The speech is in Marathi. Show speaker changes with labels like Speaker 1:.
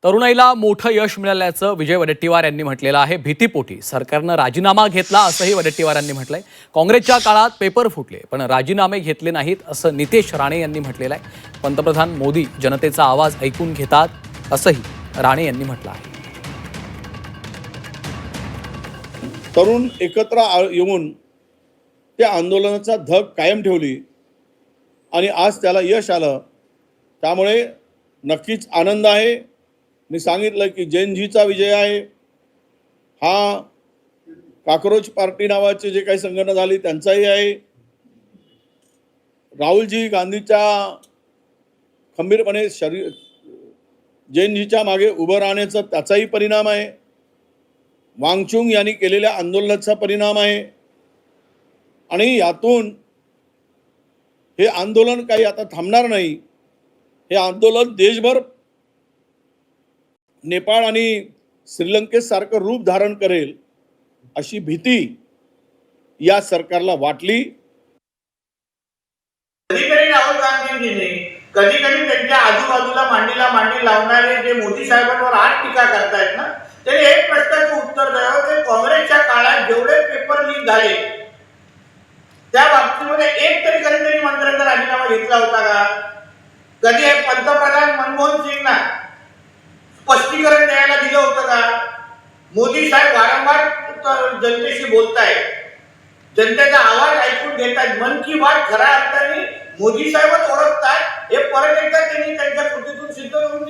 Speaker 1: तरुणाईला मोठं यश मिळाल्याचं विजय वडेट्टीवार यांनी म्हटलेलं आहे. भीतीपोटी सरकारनं राजीनामा घेतला असंही वडेट्टीवार यांनी म्हटलंय. काँग्रेसच्या काळात पेपर फुटले पण राजीनामे घेतले नाहीत असं नितेश राणे यांनी म्हटलेलं आहे. पंतप्रधान मोदी जनतेचा आवाज ऐकून घेतात असंही राणे यांनी म्हटलं आहे.
Speaker 2: तरुण एकत्र येऊन त्या आंदोलनाचा धग कायम ठेवली आणि आज त्याला यश आलं. त्यामुळे नक्कीच आनंद आहे. मी सांगितलं की जैनजीचा विजय आहे. हा काक्रोच पार्टी नावाची जे काही संघटना झाली त्यांचाही आहे. राहुलजी गांधीच्या खंबीरपणे जैनजीच्या मागे उभं राहण्याचा त्याचाही परिणाम आहे. वांगचुक यांनी केलेल्या आंदोलनाचा परिणाम आहे. आणि यातून हे आंदोलन काही आता थांबणार नाही. हे आंदोलन देशभर नेपाळ आणि श्रीलंकेसारखं रूप धारण करेल अशी भीती या सरकारला वाटली.
Speaker 3: कधी कधी राहुल गांधींनी कधी कधी त्यांच्या आजूबाजूला मांडीला मांडी लावणारे जे मोदी साहेबांवर आज टीका करतायत ना, त्यांनी एक प्रश्नाचं उत्तर द्यावं की काँग्रेसच्या काळात जेवढे पेपर लीक झाले त्या बाबतीमध्ये एक तरी कधीतरी मंत्र्यांचा राजीनामा घेतला होता का? कधी पंतप्रधान मनमोहन सिंगना स्पष्टीकरण द्यायला दिलं होतं का? मोदी साहेब वारंवार जनतेशी बोलतायत, जनतेचा आवाज ऐकून घेतात. मन की बात खऱ्या अर्थाने मोदी साहेबच ओळखतात हे परत एकदा त्यांनी त्यांच्या कृतीतून सिद्ध करून